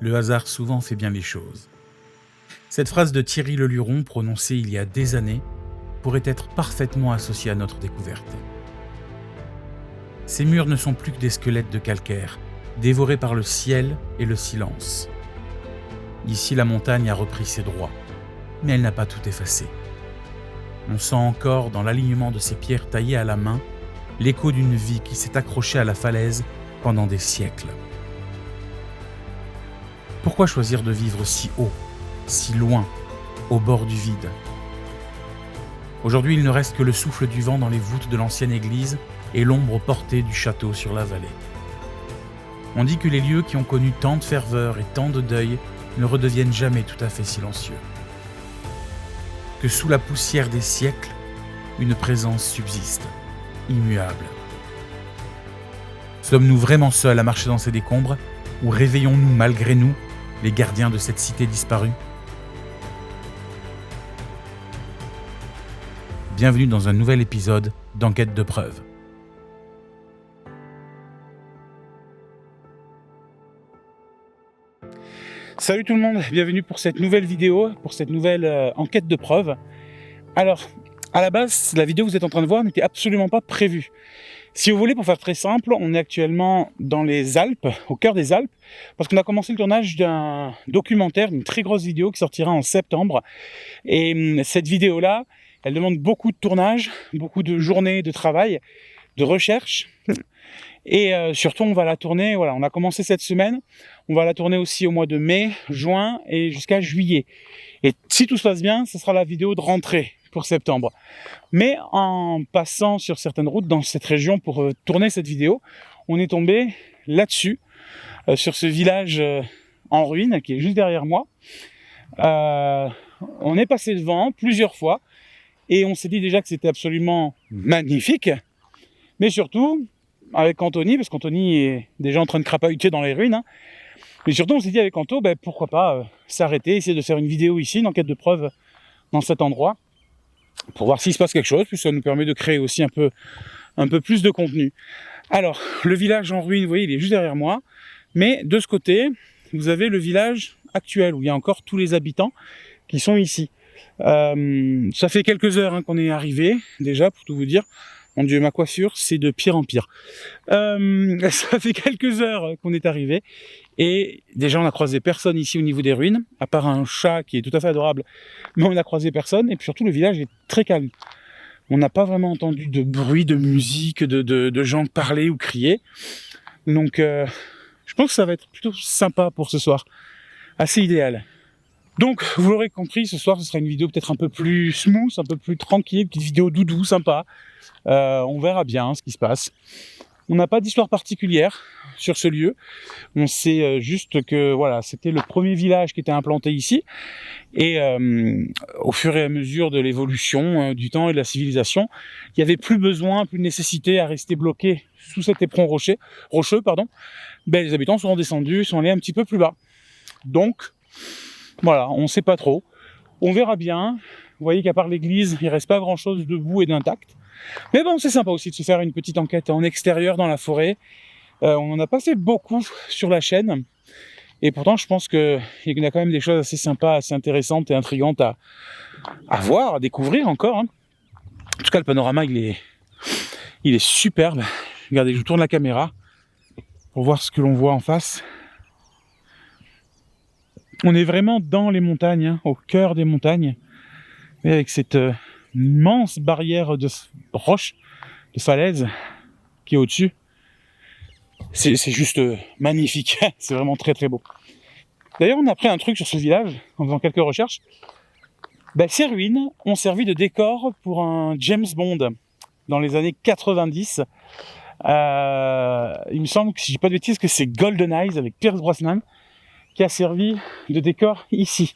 le hasard souvent fait bien les choses. Cette phrase de Thierry Leluron, prononcée il y a des années, pourrait être parfaitement associée à notre découverte. Ces murs ne sont plus que des squelettes de calcaire, dévorés par le ciel et le silence. Ici, la montagne a repris ses droits, mais elle n'a pas tout effacé. On sent encore, dans l'alignement de ces pierres taillées à la main, l'écho d'une vie qui s'est accrochée à la falaise pendant des siècles. Pourquoi choisir de vivre si haut, si loin, au bord du vide ? Aujourd'hui, il ne reste que le souffle du vent dans les voûtes de l'ancienne église et l'ombre portée du château sur la vallée. On dit que les lieux qui ont connu tant de ferveur et tant de deuil ne redeviennent jamais tout à fait silencieux. Que sous la poussière des siècles, une présence subsiste, immuable. Sommes-nous vraiment seuls à marcher dans ces décombres, ou réveillons-nous malgré nous, les gardiens de cette cité disparue ? Bienvenue dans un nouvel épisode d'Enquête de preuves. Salut tout le monde, bienvenue pour cette nouvelle vidéo, pour cette nouvelle enquête de preuves. Alors, à la base, la vidéo que vous êtes en train de voir n'était absolument pas prévue. Si vous voulez, pour faire très simple, on est actuellement dans les Alpes, au cœur des Alpes, parce qu'on a commencé le tournage d'un documentaire, d'une très grosse vidéo qui sortira en septembre. Et cette vidéo-là, elle demande beaucoup de tournage, beaucoup de journées de travail, de recherche. Et surtout, on va la tourner, voilà, on a commencé cette semaine, on va la tourner aussi au mois de mai, juin et jusqu'à juillet. Et si tout se passe bien, ce sera la vidéo de rentrée pour septembre. Mais en passant sur certaines routes dans cette région pour tourner cette vidéo, on est tombé là-dessus, sur ce village en ruine qui est juste derrière moi. On est passé devant plusieurs fois et on s'est dit déjà que c'était absolument magnifique, mais surtout avec Anthony, parce qu'Anthony est déjà en train de crapahuter dans les ruines, hein. Mais surtout on s'est dit avec Anto, pourquoi pas s'arrêter, essayer de faire une vidéo ici, une enquête de preuves dans cet endroit, pour voir s'il se passe quelque chose, puis ça nous permet de créer aussi un peu plus de contenu. Alors, le village en ruine, vous voyez, il est juste derrière moi, mais de ce côté, vous avez le village actuel, où il y a encore tous les habitants qui sont ici. Ça fait quelques heures qu'on est arrivé, déjà, pour tout vous dire. Mon Dieu, ma coiffure, c'est de pire en pire. Ça fait quelques heures qu'on est arrivé, et déjà on a croisé personne ici au niveau des ruines, à part un chat qui est tout à fait adorable, mais on n'a croisé personne, et puis surtout le village est très calme. On n'a pas vraiment entendu de bruit, de musique, de gens parler ou crier. Donc je pense que ça va être plutôt sympa pour ce soir, assez idéal. Donc, vous l'aurez compris, ce soir, ce sera une vidéo peut-être un peu plus smooth, un peu plus tranquille, une petite vidéo doudou, sympa. On verra bien ce qui se passe. On n'a pas d'histoire particulière sur ce lieu. On sait juste que voilà, c'était le premier village qui était implanté ici. Et au fur et à mesure de l'évolution du temps et de la civilisation, il n'y avait plus besoin, plus de nécessité à rester bloqué sous cet éperon rocheux. Les habitants sont redescendus, sont allés un petit peu plus bas. Donc, voilà, on ne sait pas trop. On verra bien. Vous voyez qu'à part l'église, il ne reste pas grand-chose debout et d'intact. Mais bon, c'est sympa aussi de se faire une petite enquête en extérieur dans la forêt. On n'en a pas fait beaucoup sur la chaîne. Et pourtant, je pense qu'il y a quand même des choses assez sympas, assez intéressantes et intrigantes à voir, à découvrir encore. En tout cas, le panorama, il est superbe. Regardez, je vous tourne la caméra pour voir ce que l'on voit en face. On est vraiment dans les montagnes, au cœur des montagnes, et avec cette immense barrière de roches, de falaises qui est au-dessus. C'est juste magnifique, c'est vraiment très très beau. D'ailleurs, on a appris un truc sur ce village en faisant quelques recherches. Ces ruines ont servi de décor pour un James Bond dans les années 90. Il me semble que, si je dis pas de bêtises, que c'est GoldenEye avec Pierce Brosnan qui a servi de décor ici.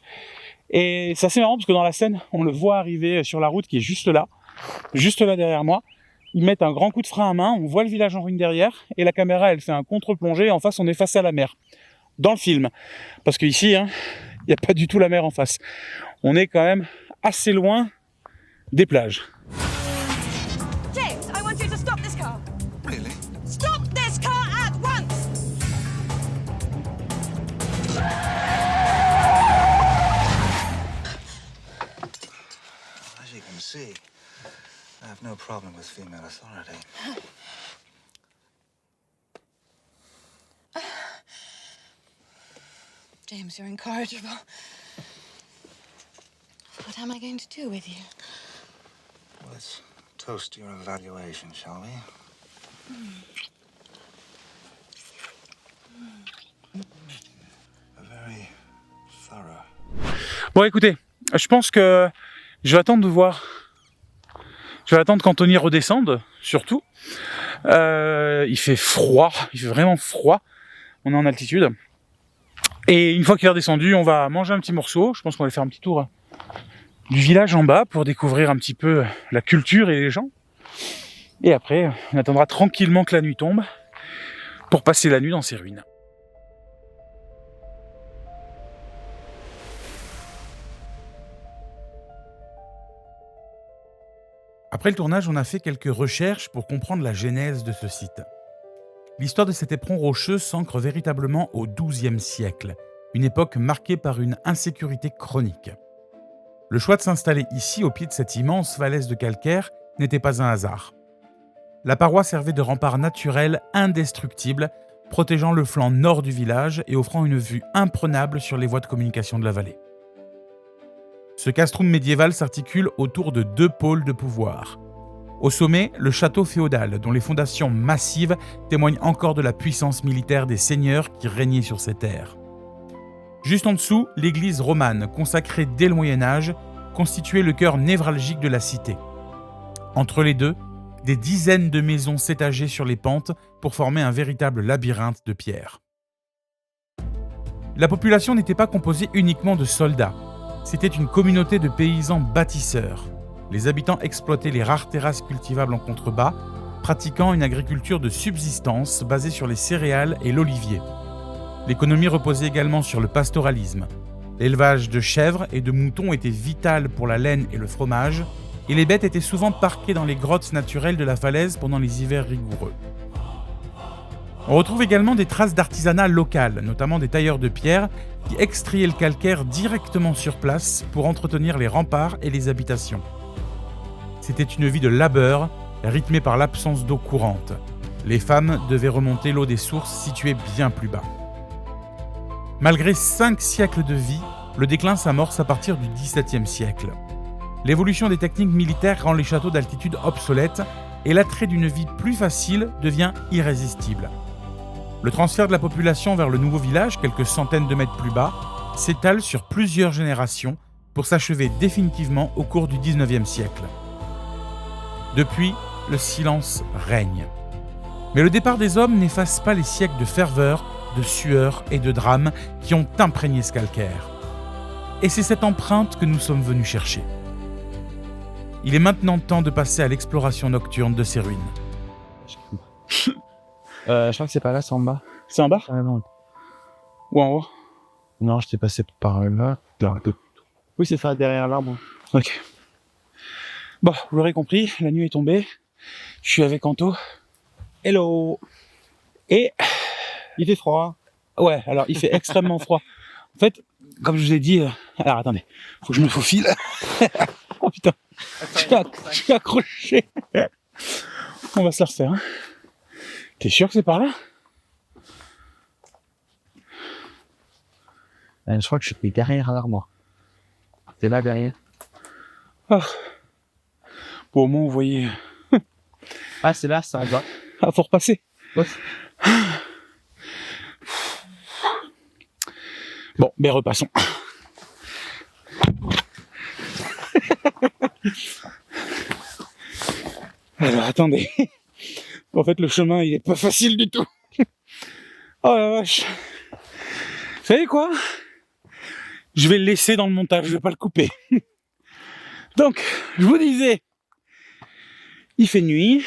Et c'est assez marrant parce que dans la scène, on le voit arriver sur la route qui est juste là derrière moi. Ils mettent un grand coup de frein à main, on voit le village en ruine derrière, et la caméra, elle fait un contre-plongée, en face, on est face à la mer. Dans le film. Parce qu'ici, il n'y a pas du tout la mer en face. On est quand même assez loin des plages. James, I want you to stop this car. Really? Stop this car at once! problem with female authority. James, you're incorrigible. What am I going to do with you? Let's toast your evaluation, shall we? Very thorough. Bon, écoutez, je pense que je vais attendre de voir. Je vais attendre qu'Anthony redescende, surtout. Il fait froid, il fait vraiment froid. On est en altitude. Et une fois qu'il est redescendu, on va manger un petit morceau. Je pense qu'on va faire un petit tour du village en bas pour découvrir un petit peu la culture et les gens. Et après, on attendra tranquillement que la nuit tombe pour passer la nuit dans ces ruines. Après le tournage, on a fait quelques recherches pour comprendre la genèse de ce site. L'histoire de cet éperon rocheux s'ancre véritablement au XIIe siècle, une époque marquée par une insécurité chronique. Le choix de s'installer ici, au pied de cette immense falaise de calcaire, n'était pas un hasard. La paroi servait de rempart naturel indestructible, protégeant le flanc nord du village et offrant une vue imprenable sur les voies de communication de la vallée. Ce castrum médiéval s'articule autour de deux pôles de pouvoir. Au sommet, le château féodal, dont les fondations massives témoignent encore de la puissance militaire des seigneurs qui régnaient sur ces terres. Juste en dessous, l'église romane, consacrée dès le Moyen-Âge, constituait le cœur névralgique de la cité. Entre les deux, des dizaines de maisons s'étageaient sur les pentes pour former un véritable labyrinthe de pierre. La population n'était pas composée uniquement de soldats. C'était une communauté de paysans bâtisseurs. Les habitants exploitaient les rares terrasses cultivables en contrebas, pratiquant une agriculture de subsistance basée sur les céréales et l'olivier. L'économie reposait également sur le pastoralisme. L'élevage de chèvres et de moutons était vital pour la laine et le fromage, et les bêtes étaient souvent parquées dans les grottes naturelles de la falaise pendant les hivers rigoureux. On retrouve également des traces d'artisanat local, notamment des tailleurs de pierre qui extrayaient le calcaire directement sur place pour entretenir les remparts et les habitations. C'était une vie de labeur, rythmée par l'absence d'eau courante. Les femmes devaient remonter l'eau des sources situées bien plus bas. Malgré 5 siècles de vie, le déclin s'amorce à partir du XVIIe siècle. L'évolution des techniques militaires rend les châteaux d'altitude obsolètes et l'attrait d'une vie plus facile devient irrésistible. Le transfert de la population vers le nouveau village, quelques centaines de mètres plus bas, s'étale sur plusieurs générations pour s'achever définitivement au cours du XIXe siècle. Depuis, le silence règne. Mais le départ des hommes n'efface pas les siècles de ferveur, de sueur et de drame qui ont imprégné ce calcaire. Et c'est cette empreinte que nous sommes venus chercher. Il est maintenant temps de passer à l'exploration nocturne de ces ruines. Je crois que c'est pas là, c'est en bas. C'est en bas Non. ou en haut? Non, j'étais passé par là. Oui, c'est ça, derrière l'arbre. Ok. Bon, vous l'aurez compris, la nuit est tombée. Je suis avec Anto. Hello. Et Il fait froid. ouais, alors il fait extrêmement froid. En fait, comme je vous ai dit... Alors attendez, faut que je me faufile. Oh putain, je suis accroché. On va se la refaire. Hein. T'es sûr que c'est par là? Je crois que je suis derrière l'arbre. C'est là derrière. Oh. Bon, au moins vous voyez... Ah, c'est là, ça va. Ah, faut repasser. Ouais. Bon, ben repassons. Alors, attendez. En fait, le chemin, il est pas facile du tout. Oh la vache. Vous savez quoi? Je vais le laisser dans le montage, je vais pas le couper. Donc, je vous disais, il fait nuit,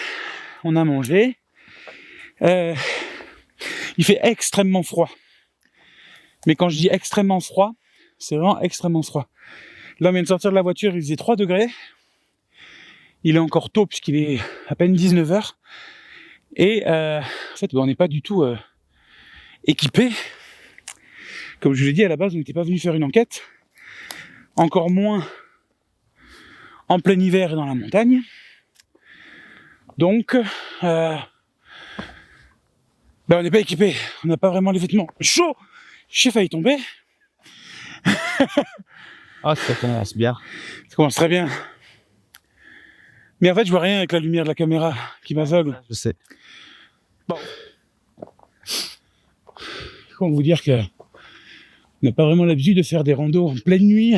on a mangé, il fait extrêmement froid. Mais quand je dis extrêmement froid, c'est vraiment extrêmement froid. Là, on vient de sortir de la voiture, il faisait 3 degrés. Il est encore tôt puisqu'il est à peine 19h. Et en fait, on n'est pas du tout équipé. Comme je vous l'ai dit, à la base, on n'était pas venu faire une enquête. Encore moins en plein hiver et dans la montagne. Donc, on n'est pas équipé. On n'a pas vraiment les vêtements chauds. J'ai failli tomber. Ah, ça commence bien. Ça commence très bien. Mais en fait, je vois rien avec la lumière de la caméra qui m'aveugle. Je sais. Comment vous dire que on n'a pas vraiment l'habitude de faire des randos en pleine nuit.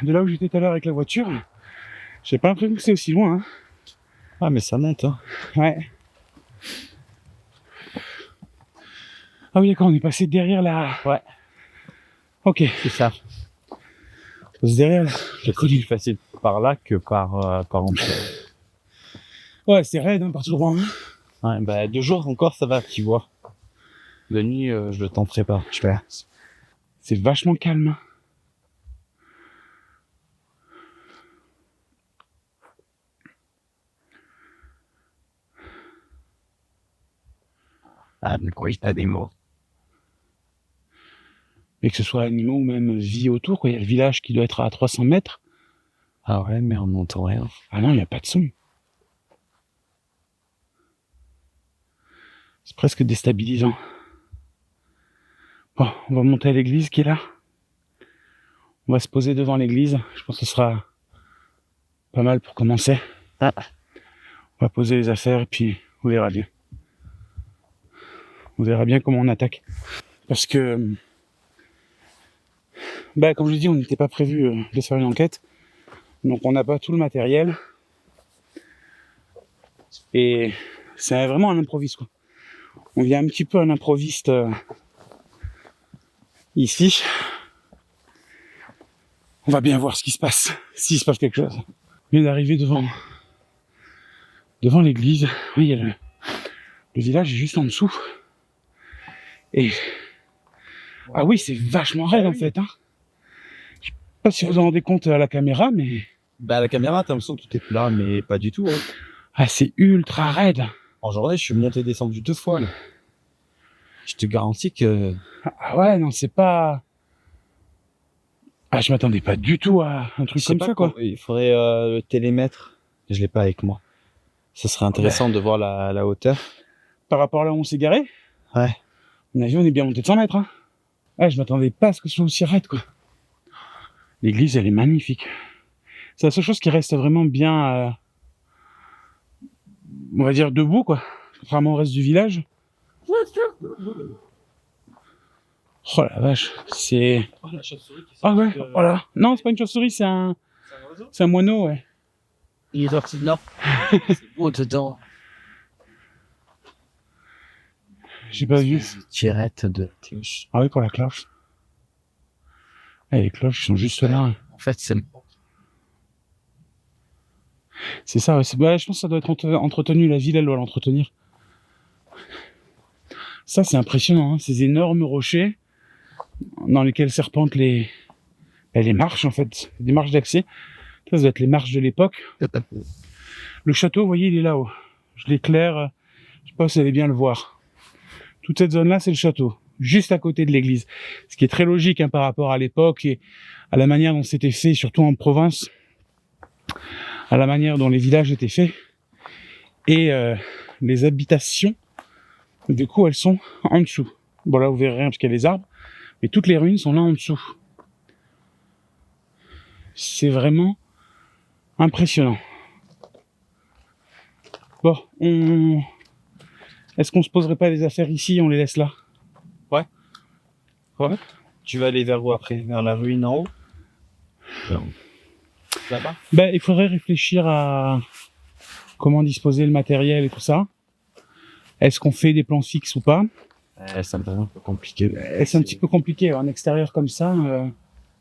De là où j'étais tout à l'heure avec la voiture, j'ai pas l'impression que c'est aussi loin. Hein. Ah, mais ça monte, hein. Ouais. Ah oui, d'accord, on est passé derrière la... Ouais. Ok. C'est ça. On passe derrière la... C'est plus facile par là que par en dessous. Ouais, c'est raide, hein, partout droit. Hein. Ouais, bah, 2 jours encore, ça va, tu vois. De nuit, je le tenterai pas. Je fais. C'est vachement calme. Hein. Ah, mais quoi, il y a des mots. Mais que ce soit animaux ou même vie autour, quoi. Il y a le village qui doit être à 300 mètres. Ah ouais, mais on n'entend rien. Ah non, il n'y a pas de son. C'est presque déstabilisant. Bon, on va monter à l'église qui est là. On va se poser devant l'église. Je pense que ce sera pas mal pour commencer. Ah. On va poser les affaires et puis on verra bien. On verra bien comment on attaque. Parce que, bah, comme je l'ai dit, on n'était pas prévu de faire une enquête. Donc on n'a pas tout le matériel. Et c'est vraiment un improviste, quoi. On vient un petit peu à l'improviste ici. On va bien voir ce qui se passe, s'il se passe quelque chose. On vient d'arriver devant l'église. Oui, il y a le village est juste en dessous. Et ah oui, c'est vachement raide en fait. Hein. Je sais pas si vous vous en rendez compte à la caméra, mais Bah, à la caméra, t'as l'impression que tout est plat, mais pas du tout. Hein. ah, c'est ultra raide. En journée, je suis monté et descendu 2 fois. Là. Je te garantis que... Ah ouais, non, c'est pas... Ah, je m'attendais pas du tout à un truc Je sais comme pas ça, quoi. Il faudrait le télémètre. Je l'ai pas avec moi. Ça serait intéressant de voir la hauteur. Par rapport à là où on s'est garé, Ouais. à mon avis, on est bien monté de 100 mètres. Hein. Ouais, je m'attendais pas à ce que ce soit aussi raide, quoi. L'église, elle est magnifique. C'est la seule chose qui reste vraiment bien, on va dire, debout, quoi. Contrairement au reste du village. Oh la vache, c'est... Oh, la chauve-souris qui Ah ouais, voilà. Non, c'est pas une chauve-souris, c'est un moineau, ouais. Il est sorti de là. C'est beau dedans. J'ai pas vu. Tirette de cloche. Ah oui, pour la cloche. Eh, les cloches, ils sont juste là. Hein. En fait, c'est... C'est ça, ouais. Ouais, je pense que ça doit être entretenu. La ville, elle doit l'entretenir. Ça, c'est impressionnant, hein. Ces énormes rochers dans lesquels serpentent les marches, en fait. Des marches d'accès. Ça doit être les marches de l'époque. Le château, vous voyez, il est là-haut. Je l'éclaire. Je sais pas si vous allez bien le voir. Toute cette zone-là, c'est le château. Juste à côté de l'église. Ce qui est très logique, hein, par rapport à l'époque et à la manière dont c'était fait, surtout en province. À la manière dont les villages étaient faits. Et les habitations, du coup, elles sont en dessous. Bon, là, vous verrez rien parce qu'il y a les arbres. Mais toutes les ruines sont là en dessous. C'est vraiment impressionnant. Bon, est-ce qu'on se poserait pas les affaires ici et on les laisse là? Ouais. Tu vas aller vers où après? Vers la ruine en haut? Là-bas? Ben, il faudrait réfléchir à comment disposer le matériel et tout ça. Est-ce qu'on fait des plans fixes ou pas? Ça me paraît un peu compliqué. C'est un petit peu compliqué, en extérieur comme ça.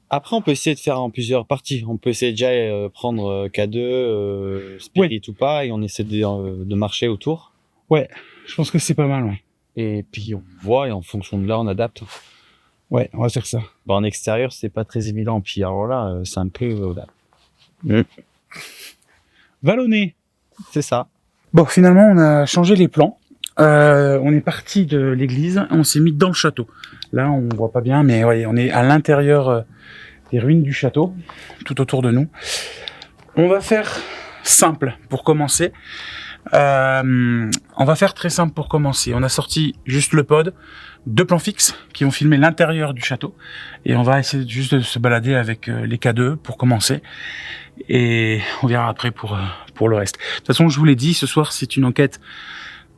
Après, on peut essayer de faire en plusieurs parties. On peut essayer déjà prendre K2, Spirit ou pas, et on essaie de marcher autour. Ouais, je pense que c'est pas mal, ouais. Et puis on voit, et en fonction de là, on adapte. Ouais, on va faire ça. Bon, en extérieur, c'est pas très évident. Puis alors là, c'est un peu... Vallonné. C'est ça. Bon, finalement, on a changé les plans. On est parti de l'église, on s'est mis dans le château. Là, on voit pas bien, mais ouais, on est à l'intérieur des ruines du château, tout autour de nous. On va faire simple pour commencer. On va faire très simple pour commencer. On a sorti juste le pod, 2 plans fixes qui vont filmer l'intérieur du château. Et on va essayer juste de se balader avec les K2 pour commencer. Et on verra après pour le reste. De toute façon, je vous l'ai dit, ce soir, c'est une enquête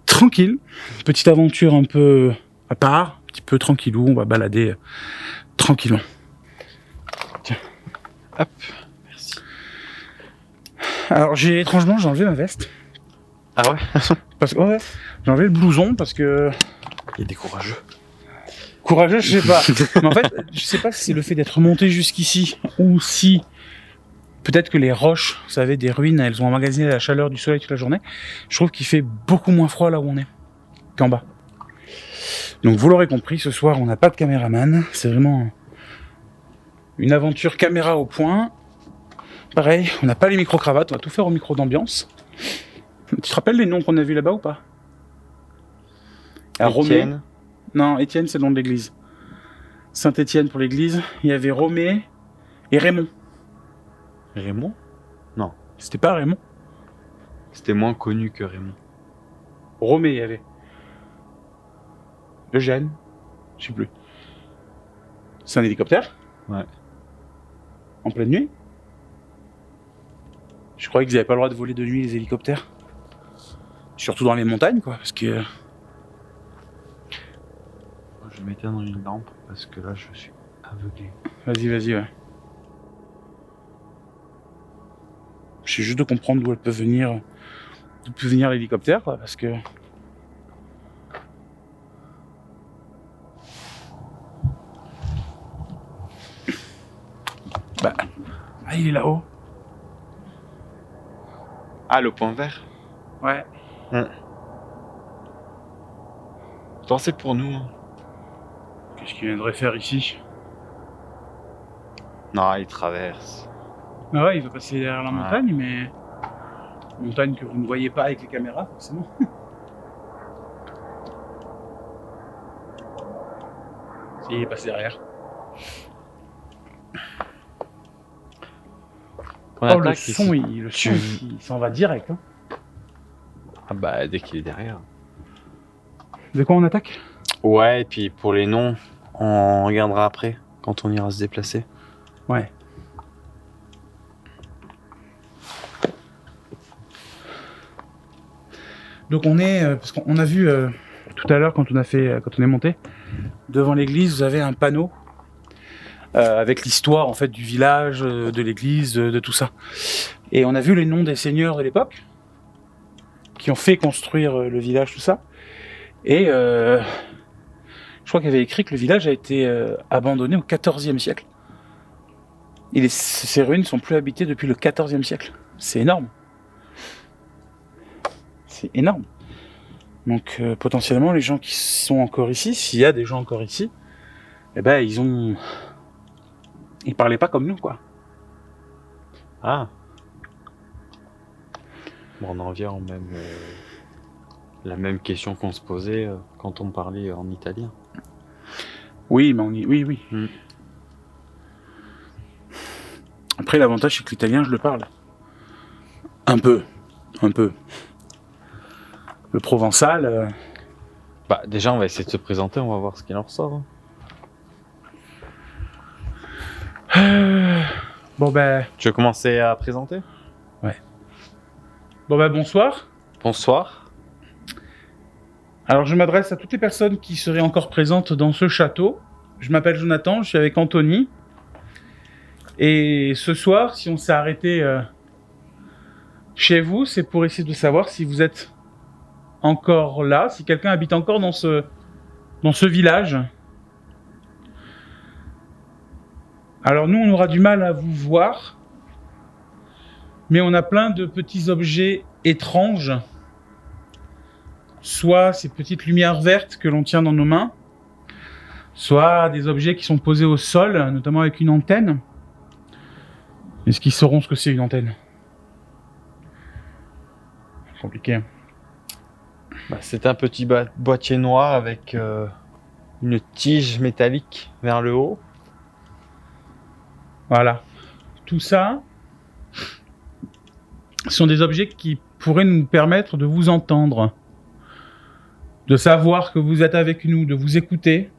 tranquille. Une petite aventure un peu à part, un petit peu tranquillou. On va balader tranquillement. Tiens. Hop. Merci. Alors, étrangement, j'ai enlevé ma veste. Ah ouais? Parce que, ouais, j'ai enlevé le blouson parce que... Il y a des courageux. Courageux, je sais pas. Mais en fait, je sais pas si c'est le fait d'être monté jusqu'ici ou si... Peut-être que les roches, vous savez, des ruines, elles ont emmagasiné la chaleur du soleil toute la journée. Je trouve qu'il fait beaucoup moins froid là où on est qu'en bas. Donc vous l'aurez compris, ce soir, on n'a pas de caméraman. C'est vraiment une aventure caméra au point. Pareil, on n'a pas les micro-cravates, on va tout faire au micro d'ambiance. Tu te rappelles les noms qu'on a vus là-bas ou pas? Romé. Non, Étienne, c'est le nom de l'église. Saint-Étienne pour l'église. Il y avait Romé et Raymond. Raymond? Non. C'était pas Raymond? C'était moins connu que Raymond. Romé, il y avait. Eugène? Je sais plus. C'est un hélicoptère? Ouais. En pleine nuit? Je croyais qu'ils n'avaient pas le droit de voler de nuit, les hélicoptères. Surtout dans les montagnes, quoi, parce que... Je vais m'éteindre une lampe parce que là, je suis aveuglé. Vas-y, ouais. J'essaie juste de comprendre d'où peut venir l'hélicoptère, quoi, parce que... Bah... Ah, il est là-haut. Ah, le point vert? Ouais. Attends, c'est pour nous. Hein. Qu'est-ce qu'il viendrait faire ici? Non, il traverse. Ah ouais, il va passer derrière la montagne, mais... Montagne que vous ne voyez pas avec les caméras, forcément. Si, il est passé derrière. Le son, il s'en va direct. Hein. Ah bah, dès qu'il est derrière. De quoi on attaque? Ouais, et puis pour les noms, on regardera après, quand on ira se déplacer. Ouais. Donc on est, parce qu'on a vu tout à l'heure quand on est monté, devant l'église, vous avez un panneau avec l'histoire en fait du village, de l'église, de tout ça. Et on a vu les noms des seigneurs de l'époque qui ont fait construire le village, tout ça. Et je crois qu'il y avait écrit que le village a été abandonné au XIVe siècle. Et ces ruines sont plus habitées depuis le XIVe siècle. C'est énorme. C'est énorme. Donc potentiellement les gens qui sont encore ici, s'il y a des gens encore ici, eh ben ils parlaient pas comme nous, quoi. Ah. Bon, on en revient au même la même question qu'on se posait quand on parlait en italien. Oui, mais oui. Après, l'avantage, c'est que l'italien, je le parle. Un peu. Le provençal... Bah, déjà, on va essayer de se présenter, on va voir ce qu'il en ressort. Hein. Bon, ben... Tu veux commencer à présenter? Ouais. Bon, ben, bonsoir. Bonsoir. Alors, je m'adresse à toutes les personnes qui seraient encore présentes dans ce château. Je m'appelle Jonathan, je suis avec Anthony. Et ce soir, si on s'est arrêté chez vous, c'est pour essayer de savoir si vous êtes encore là, si quelqu'un habite encore dans ce village. Alors nous, on aura du mal à vous voir, mais on a plein de petits objets étranges. Soit ces petites lumières vertes que l'on tient dans nos mains, soit des objets qui sont posés au sol, notamment avec une antenne. Est-ce qu'ils sauront ce que c'est une antenne? Compliqué. Bah, c'est un petit boîtier noir avec une tige métallique vers le haut. Voilà. Tout ça sont des objets qui pourraient nous permettre de vous entendre, de savoir que vous êtes avec nous, de vous écouter.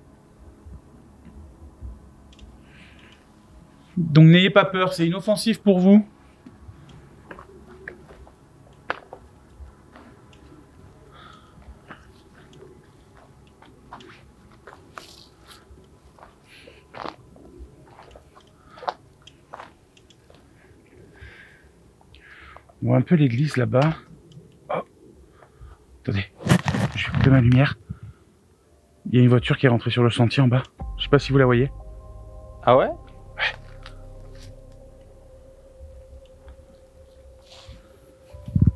Donc n'ayez pas peur, c'est inoffensif pour vous. On voit un peu l'église là-bas. Oh. Attendez, je vais couper ma lumière. Il y a une voiture qui est rentrée sur le sentier en bas. Je sais pas si vous la voyez. Ah ouais?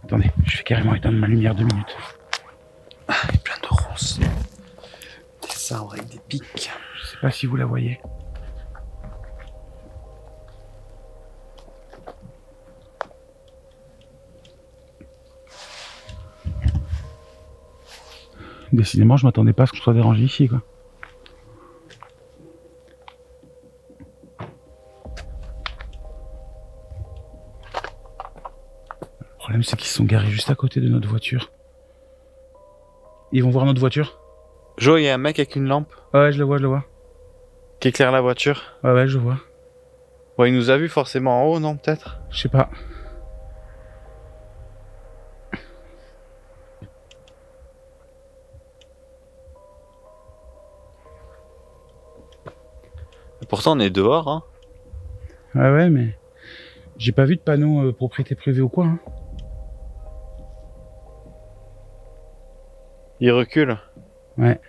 Attendez, je vais carrément éteindre ma lumière 2 minutes. Ah, il y a plein de ronces. Des arbres avec des pics. Je sais pas si vous la voyez. Décidément, je m'attendais pas à ce qu'on soit dérangé ici, quoi. Le problème, c'est qu'ils se sont garés juste à côté de notre voiture. Ils vont voir notre voiture? Jo, il y a un mec avec une lampe Ouais, je le vois, je le vois. qui éclaire la voiture. Ouais, ouais, je le vois. Bon, il nous a vu forcément en haut, non, peut-être? Je sais pas. Pourtant, on est dehors, hein. Ouais, ouais, mais j'ai pas vu de panneau propriété privée ou quoi, hein. Il recule. Ouais.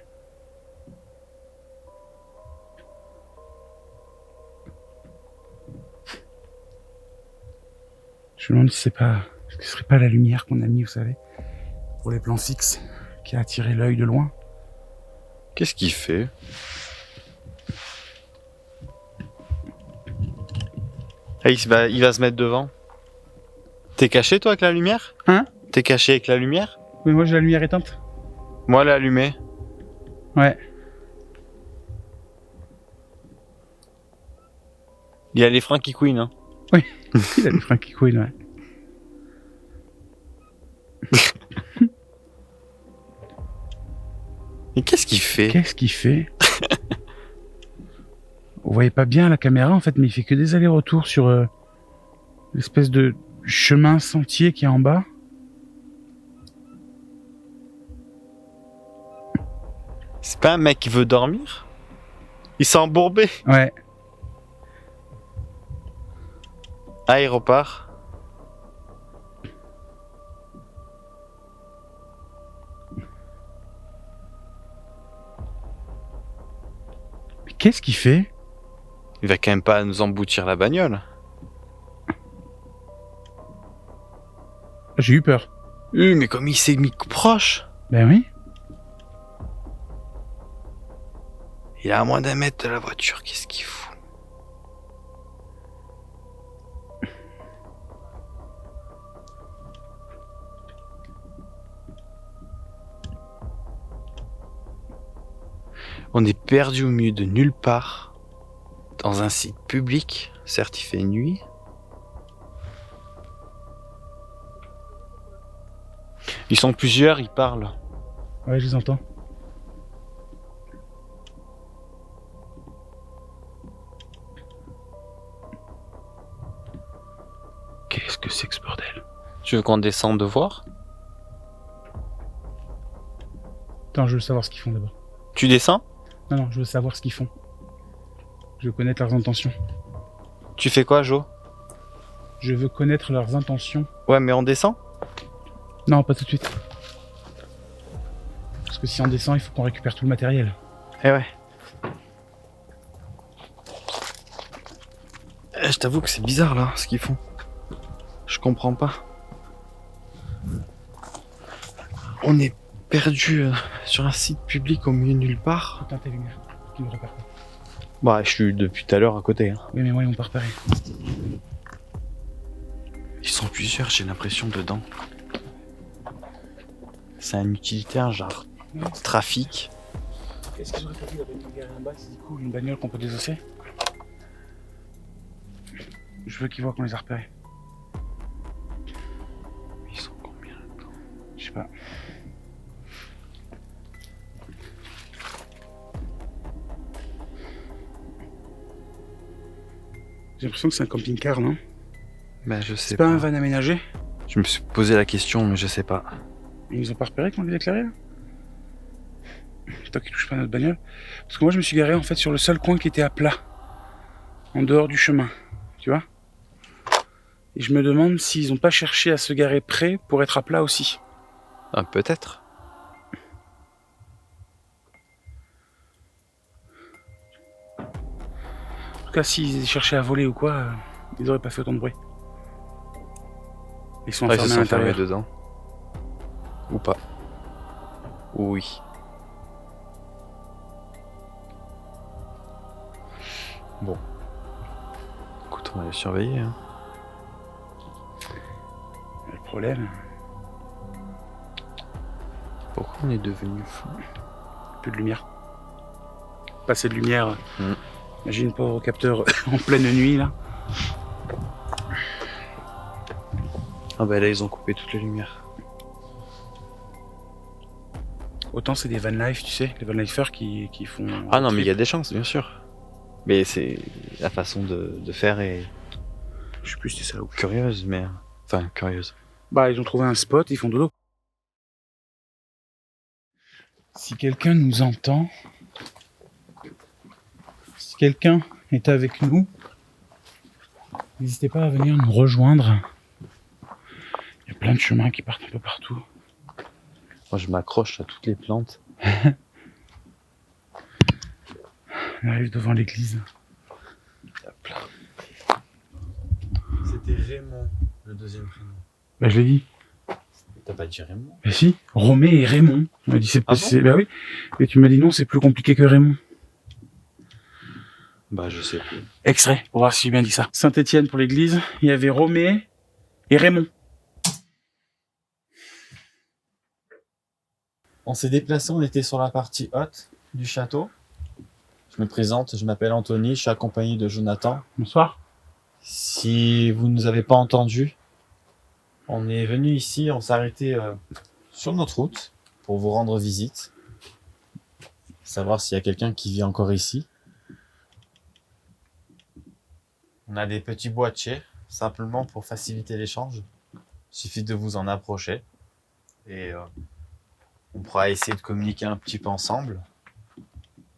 Je me demande si c'est pas, est-ce que ce serait pas la lumière qu'on a mis, vous savez, pour les plans fixes, qui a attiré l'œil de loin. Qu'est-ce qu'il fait? Ah, il va se mettre devant. T'es caché, toi, avec la lumière? Hein? T'es caché avec la lumière? Mais moi j'ai la lumière éteinte. Moi, elle est allumée. Ouais. Il y a les freins qui couinent, hein. Oui, il a les freins qui couinent, ouais. Mais qu'est-ce qu'il fait? Qu'est-ce qu'il fait? Vous voyez pas bien la caméra en fait, mais il fait que des allers-retours sur l'espèce de chemin sentier qui est en bas. C'est pas un mec qui veut dormir? Il s'est embourbé. Ouais. Ah, il repart. Mais qu'est-ce qu'il fait? Il va quand même pas nous emboutir la bagnole. J'ai eu peur. Mais comme il s'est mis proche. Ben oui. Il est à moins d'un mètre de la voiture, qu'est-ce qu'il fout? On est perdu au milieu de nulle part, dans un site public, certes il fait nuit. Ils sont plusieurs, ils parlent. Ouais, je les entends. Qu'est-ce que c'est que ce bordel? Tu veux qu'on descende de voir? Attends, je veux savoir ce qu'ils font d'abord. Tu descends? Non, non, je veux savoir ce qu'ils font. Je veux connaître leurs intentions. Tu fais quoi, Jo? Je veux connaître leurs intentions. Ouais, mais on descend? Non, pas tout de suite. Parce que si on descend, il faut qu'on récupère tout le matériel. Eh ouais. Je t'avoue que c'est bizarre là, ce qu'ils font. Je comprends pas. On est perdu sur un site public au milieu de nulle part. Éteins tes lumières, qui ne repèrent pas. Bah, je suis depuis tout à l'heure à côté. Hein. Oui, mais moi, ils m'ont pas repéré. Ils sont plusieurs, j'ai l'impression, dedans. C'est un utilitaire, genre trafic. Est-ce qu'ils auraient pas vu la bagnole garée en bas? C'est du coup une bagnole qu'on peut désosser? Je veux qu'ils voient qu'on les a repérés. Ils sont combien là-dedans? Je sais pas. J'ai l'impression que c'est un camping-car, non? Ben je sais C'est pas un van aménagé? Je me suis posé la question, mais je sais pas. Ils nous ont pas repéré qu'on les éclairé là? Toi qui touches pas à notre bagnole. Parce que moi je me suis garé en fait sur le seul coin qui était à plat. En dehors du chemin. Tu vois? Et je me demande s'ils ont pas cherché à se garer près pour être à plat aussi. Ah, peut-être. En tout cas, s'ils cherchaient à voler ou quoi, ils auraient pas fait autant de bruit. Ils sont Ah, ils se enfermés à sont fermés l'intérieur. dedans. Ou pas. Oui. Bon. Écoute, on va les surveiller. Hein. Le problème, Pourquoi on est devenu fou? plus de lumière. Pas assez de lumière. Mm. Imagine pauvre capteur en pleine nuit là. Ah bah là, ils ont coupé toutes les lumières. Autant c'est des van life, tu sais, les van lifers qui font. Ah non, mais il y a des chances, bien sûr. Mais c'est la façon de faire est Je sais plus si c'est ça ou. curieuse, mais... Enfin, curieuse. Bah, ils ont trouvé un spot, ils font dodo. Si quelqu'un nous entend, si quelqu'un est avec nous, n'hésitez pas à venir nous rejoindre. Il y a plein de chemins qui partent un peu partout. Moi, je m'accroche à toutes les plantes. On arrive devant l'église. Hop là. C'était Raymond, le deuxième prénom. Bah, je l'ai dit. T'as pas dit Raymond? Bah si, Romé et Raymond. On m'a dit c'est Ah c'est- bah oui. Et tu m'as dit non, c'est plus compliqué que Raymond. Bah, je sais plus. Extrait, pour voir si j'ai bien dit ça. Saint-Étienne pour l'église, il y avait Romé et Raymond. On s'est déplacé, on était sur la partie haute du château. Je me présente, je m'appelle Anthony, je suis accompagné de Jonathan. Bonsoir. Si vous ne nous avez pas entendus, on est venu ici, on s'est arrêté sur notre route pour vous rendre visite. Savoir s'il y a quelqu'un qui vit encore ici. On a des petits boîtiers, simplement pour faciliter l'échange. Il suffit de vous en approcher. Et on pourra essayer de communiquer un petit peu ensemble.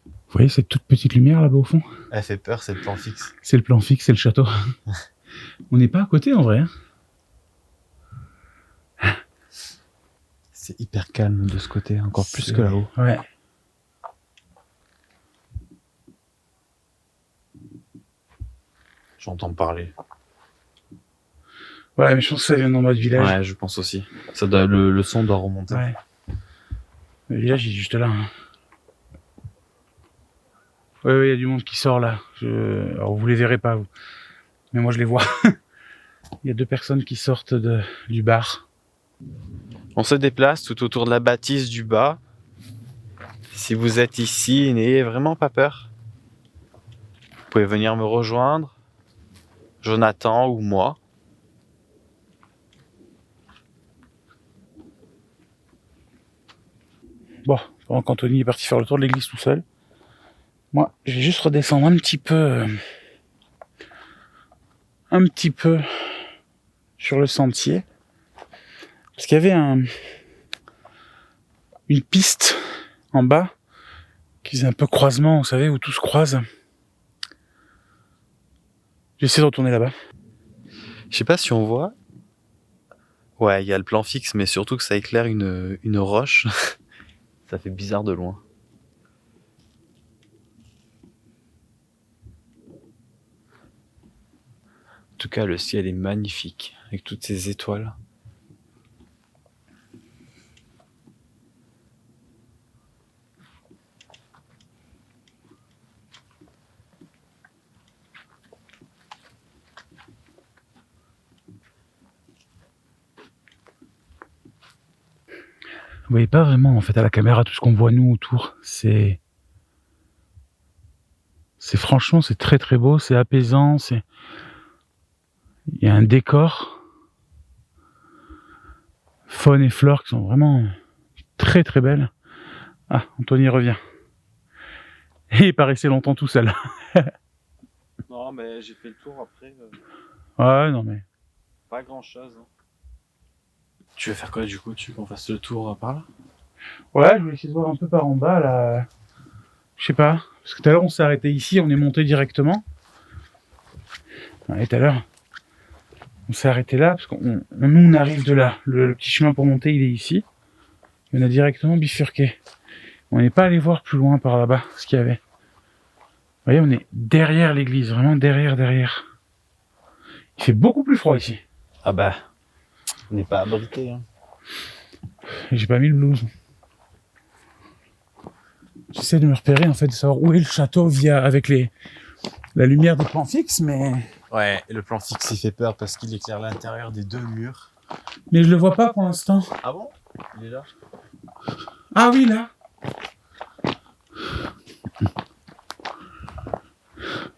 Vous voyez cette toute petite lumière là-bas au fond? Elle fait peur, c'est le plan fixe. C'est le plan fixe, c'est le château. On n'est pas à côté en vrai. Hein. C'est hyper calme de ce côté, encore plus C'est- que là-haut. Ouais. J'entends parler. Ouais, mais je pense que ça vient dans notre village. Ouais, je pense aussi. Ça doit, le son doit remonter. Ouais. Le village il est juste là. Hein. Ouais, il y a du monde qui sort là. Alors vous les verrez pas, vous. Mais moi je les vois. Il y a deux personnes qui sortent du bar. On se déplace tout autour de la bâtisse du bas. Si vous êtes ici, n'ayez vraiment pas peur. Vous pouvez venir me rejoindre, Jonathan ou moi. Bon, pendant qu'Anthony est parti faire le tour de l'église tout seul, moi je vais juste redescendre un petit peu sur le sentier. Parce qu'il y avait une piste en bas qui faisait un peu croisement, vous savez, où tout se croise. J'essaie de retourner là-bas. Je sais pas si on voit. Ouais, il y a le plan fixe, mais surtout que ça éclaire une roche. Ça fait bizarre de loin. En tout cas, le ciel est magnifique, avec toutes ces étoiles. Vous voyez pas vraiment en fait à la caméra tout ce qu'on voit nous autour. C'est franchement c'est très très beau, c'est apaisant, c'est Il y a un décor, faune et flore qui sont vraiment très très belles. Ah, Anthony revient. Et il paraissait longtemps tout seul. Non, mais j'ai fait le tour après. Ouais, non mais... Pas grand chose. Tu veux faire quoi du coup? Tu veux qu'on fasse le tour par là? Ouais, je vais essayer de voir un peu par en bas là. Je sais pas. Parce que tout à l'heure on s'est arrêté ici, on est monté directement. Ouais, tout à l'heure on s'est arrêté là parce qu'on on arrive de là. Le petit chemin pour monter il est ici. Et on a directement bifurqué. On n'est pas allé voir plus loin par là-bas ce qu'il y avait. Vous voyez, on est derrière l'église, vraiment derrière. Il fait beaucoup plus froid ici. Ah bah, on n'est pas abrité. Hein. Et j'ai pas mis le blues. J'essaie de me repérer en fait, de savoir où est le château avec la lumière des plans fixes, mais... Ouais, et le plan fixe il fait peur parce qu'il éclaire l'intérieur des deux murs. Mais je le vois pas pour l'instant. Ah bon? Il est là? Ah oui, là.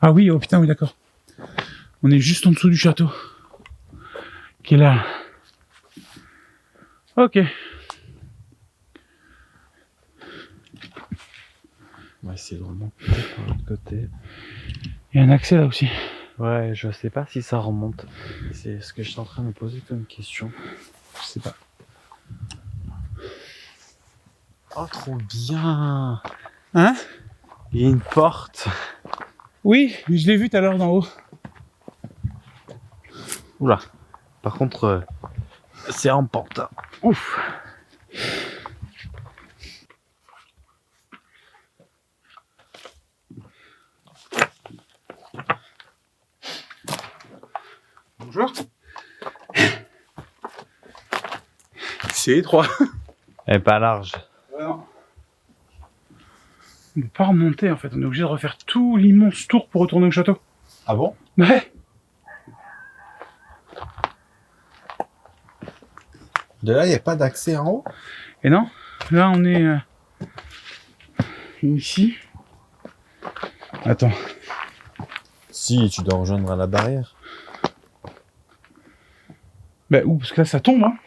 Ah oui, oh putain, oui, d'accord. On est juste en dessous du château. Qui est là. Ok. On va essayer de remonter par l'autre côté. Il y a un accès là aussi. Ouais, je sais pas si ça remonte. C'est ce que je suis en train de me poser comme question. Je sais pas. Oh, trop bien! Hein? Il y a une porte. Oui, je l'ai vu tout à l'heure d'en haut. Oula. Par contre, c'est en pente. Ouf. Bonjour. C'est étroit. Elle est pas large. Ouais, non. On peut pas remonter en fait, on est obligé de refaire tout l'immense tour pour retourner au château. Ah bon? Ouais. De là, il n'y a pas d'accès en haut? Et non, là on est ici. Attends. Si, tu dois rejoindre la barrière. Bah où? Parce que là ça tombe, hein.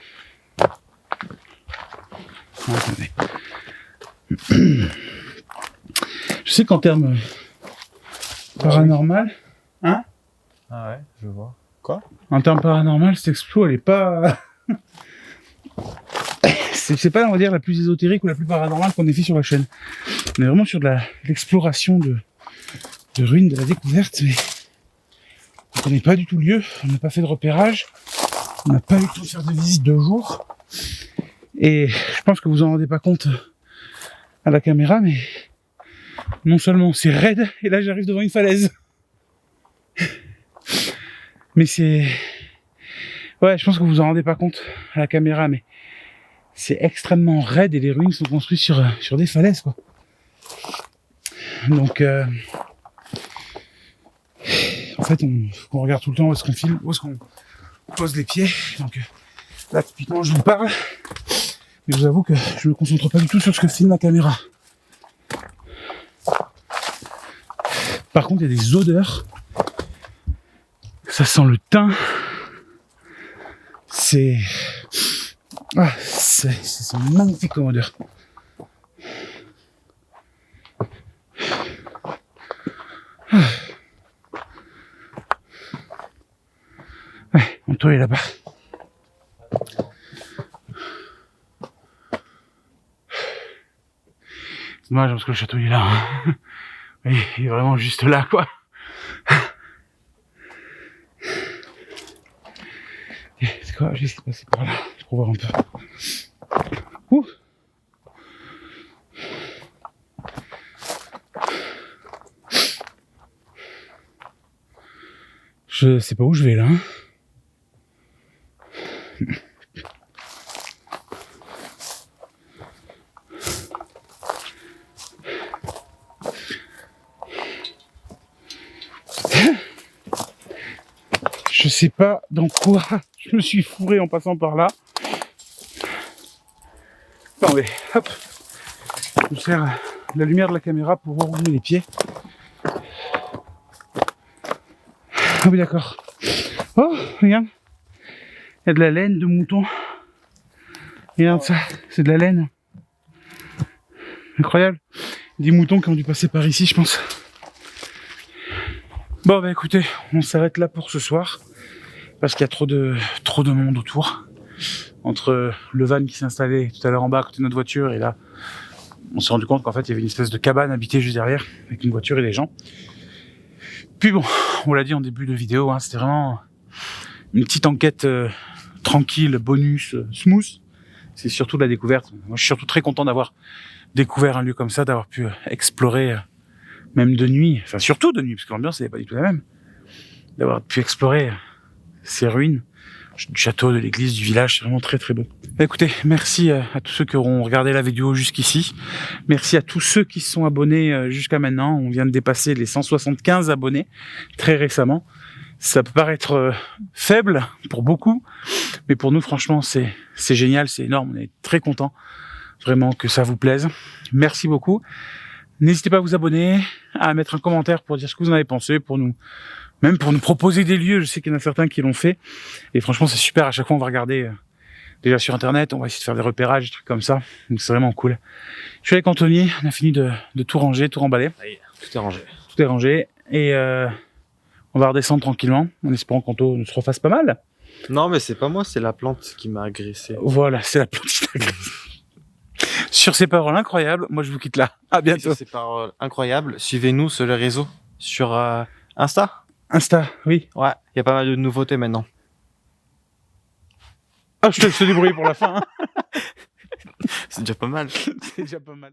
Ah, attendez. Je sais qu'en termes paranormal, hein? Ah ouais, je vois. En termes paranormal, cette explo, elle est pas... c'est pas, on va dire, la plus ésotérique ou la plus paranormale qu'on ait fait sur la chaîne. On est vraiment sur de l'exploration de ruines, de la découverte, mais on connaît pas du tout le lieu, on n'a pas fait de repérage, on n'a pas eu le temps de faire de visite de jour, et je pense que vous en rendez pas compte à la caméra, mais non seulement c'est raide, et là j'arrive devant une falaise. Mais c'est... Ouais, je pense que vous en rendez pas compte à la caméra, mais c'est extrêmement raide et les ruines sont construites sur des falaises, quoi. Donc, en fait, on regarde tout le temps où est-ce qu'on filme, où est-ce qu'on pose les pieds. Donc, là, typiquement, je vous parle, mais je vous avoue que je me concentre pas du tout sur ce que filme la caméra. Par contre, il y a des odeurs. Ça sent le thym. C'est magnifique comme odeur. Ouais, Anto est là-bas. C'est dommage parce que le château il est là. Hein. Oui, il est vraiment juste là, quoi. C'est quoi? Je vais essayer de passer par là pour voir un peu. Ouh. Je sais pas où je vais là. Hein. Je sais pas dans quoi je me suis fourré en passant par là. Attendez, hop. Je me sers la lumière de la caméra pour rerouler les pieds. Ah oui, d'accord. Oh, regarde. Il y a de la laine de mouton. Regarde ça, c'est de la laine. Incroyable. Des moutons qui ont dû passer par ici, je pense. Bon, bah écoutez, on s'arrête là pour ce soir. Parce qu'il y a trop de monde autour. Entre le van qui s'est installé tout à l'heure en bas à côté de notre voiture et là, on s'est rendu compte qu'en fait il y avait une espèce de cabane habitée juste derrière avec une voiture et des gens. Puis bon, on l'a dit en début de vidéo, hein, c'était vraiment une petite enquête tranquille, bonus, smooth. C'est surtout de la découverte. Moi je suis surtout très content d'avoir découvert un lieu comme ça, d'avoir pu explorer même de nuit, enfin surtout de nuit parce que l'ambiance n'est pas du tout la même. D'avoir pu explorer ces ruines du château, de l'église, du village, c'est vraiment très très beau. Écoutez, merci à tous ceux qui auront regardé la vidéo jusqu'ici. Merci à tous ceux qui se sont abonnés jusqu'à maintenant. On vient de dépasser les 175 abonnés très récemment. Ça peut paraître faible pour beaucoup, mais pour nous franchement c'est génial, c'est énorme. On est très contents vraiment que ça vous plaise. Merci beaucoup. N'hésitez pas à vous abonner, à mettre un commentaire pour dire ce que vous en avez pensé, même pour nous proposer des lieux. Je sais qu'il y en a certains qui l'ont fait. Et franchement, c'est super. À chaque fois, on va regarder déjà sur Internet. On va essayer de faire des repérages, des trucs comme ça. Donc, c'est vraiment cool. Je suis avec Anthony. On a fini de tout ranger, tout remballer. Allez, tout est rangé. Tout est rangé. Et on va redescendre tranquillement en espérant qu'Anto nous se refasse pas mal. Non, mais c'est pas moi, c'est la plante qui m'a agressé. Voilà, c'est la plante qui t'agresse. Sur ces paroles incroyables, moi, je vous quitte là. À bientôt. C'est paroles incroyables. Suivez-nous sur les réseaux. Sur Insta. Insta, oui. Ouais, il y a pas mal de nouveautés maintenant. Ah, je te laisse te débrouiller pour la fin. Hein. C'est déjà pas mal. C'est déjà pas mal.